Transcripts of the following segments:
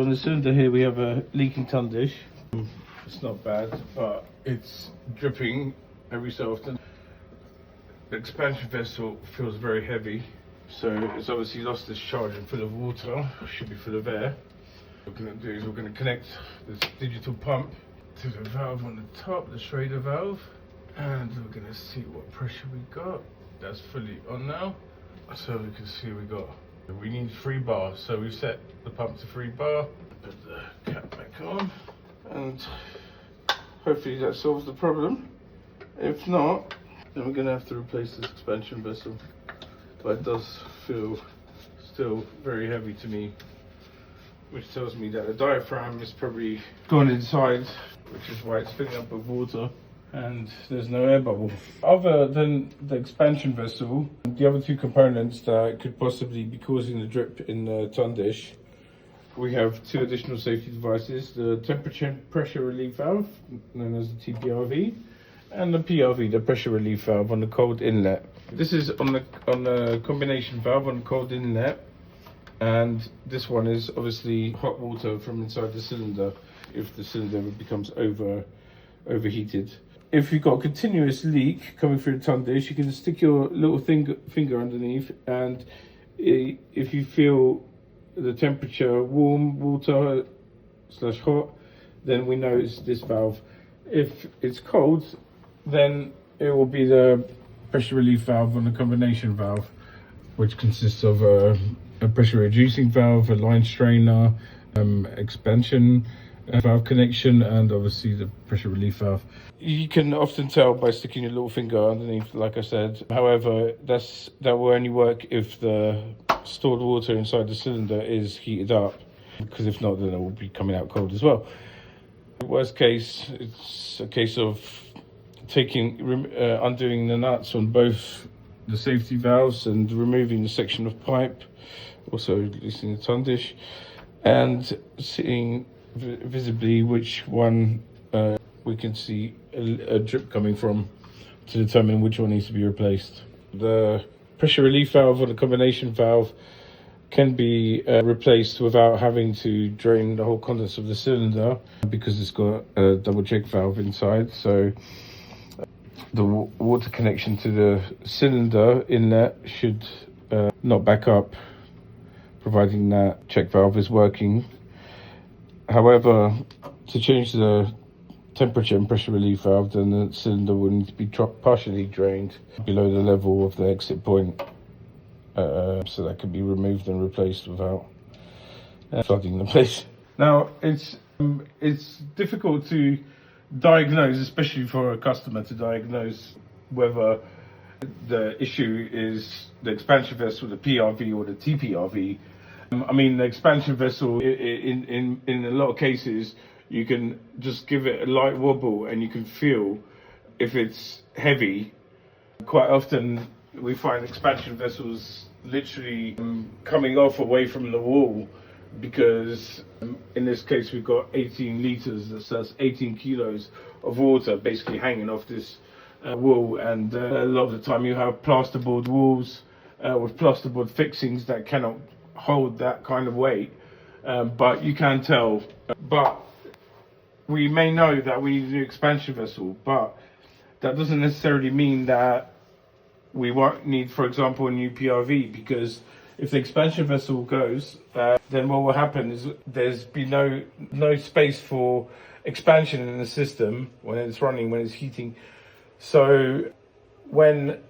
On the cylinder here we have a leaking Tundish. It's not bad, but it's dripping every so often. The expansion vessel feels very heavy, so it's obviously lost discharge and full of water. Should be full of air. What we're going to do is we're going to connect this digital pump to the valve on the top, the Schrader valve, and we're going to see what pressure we got. That's fully on now, so we can see we need 3 bar, so we've set the pump to 3 bar. Put the cap back on, and hopefully that solves the problem. If not, then we're going to have to replace this expansion vessel. But it does feel still very heavy to me, which tells me that the diaphragm is probably gone inside, which is why it's filling up with water and there's no air bubble. Other than the expansion vessel, the other 2 components that could possibly be causing the drip in the Tundish, we have 2 additional safety devices: the temperature and pressure relief valve, known as the TPRV, and the PRV, the pressure relief valve on the cold inlet. This is on the combination valve on the cold inlet, and this one is obviously hot water from inside the cylinder if the cylinder becomes overheated. If you've got a continuous leak coming through the Tundish, you can stick your little finger underneath, and if you feel the temperature warm, water / hot, then we know it's this valve. If it's cold, then it will be the pressure relief valve on the combination valve, which consists of a pressure reducing valve, a line strainer, expansion valve connection, and obviously the pressure relief valve. You can often tell by sticking your little finger underneath, like I said. However, that will only work if the stored water inside the cylinder is heated up, because if not, then it will be coming out cold as well. Worst case, it's a case of undoing the nuts on both the safety valves and removing the section of pipe, also releasing the Tundish, and seeing visibly which one we can see a drip coming from to determine which one needs to be replaced. The pressure relief valve or the combination valve can be replaced without having to drain the whole contents of the cylinder, because it's got a double check valve inside, so the water connection to the cylinder inlet should not back up, providing that check valve is working. However, to change the temperature and pressure relief valve, then the cylinder will need to be partially drained below the level of the exit point, so that can be removed and replaced without flooding the place. Now, it's difficult to diagnose, especially for a customer to diagnose whether the issue is the expansion vessel, the PRV, or the TPRV. I mean, the expansion vessel, in a lot of cases, you can just give it a light wobble and you can feel if it's heavy. Quite often we find expansion vessels literally coming off away from the wall, because in this case we've got 18 litres, that's 18 kilos of water basically hanging off this wall, and a lot of the time you have plasterboard walls with plasterboard fixings that cannot hold that kind of weight, but you can tell. But we may know that we need a new expansion vessel, but that doesn't necessarily mean that we won't need, for example, a new PRV, because if the expansion vessel goes, then what will happen is there's be no space for expansion in the system when it's running, when it's heating. So when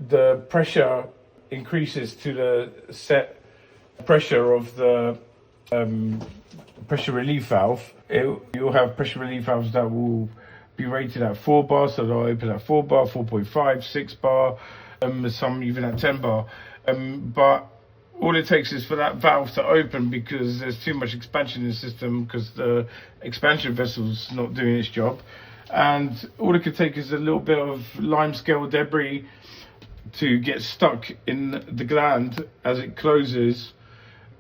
the pressure increases to the set pressure of the pressure relief valve, you'll have pressure relief valves that will be rated at 4 bar, so they'll open at 4 bar, 4.5, 6 bar, some even at 10 bar. But all it takes is for that valve to open, because there's too much expansion in the system, because the expansion vessel's not doing its job. And all it could take is a little bit of limescale debris to get stuck in the gland as it closes,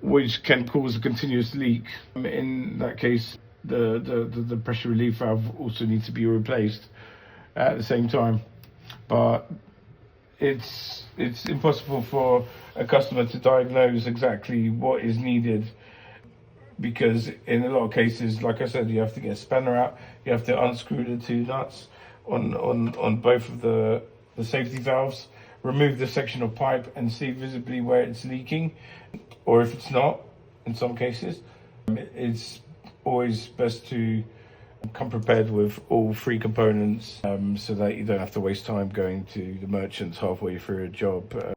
which can cause a continuous leak. In that case, the pressure relief valve also needs to be replaced at the same time. But it's impossible for a customer to diagnose exactly what is needed because in a lot of cases, like I said, you have to get a spanner out, you have to unscrew the two nuts on both of the safety valves, remove the section of pipe and see visibly where it's leaking, or if it's not, in some cases. It's always best to come prepared with all three components, so that you don't have to waste time going to the merchants halfway through a job.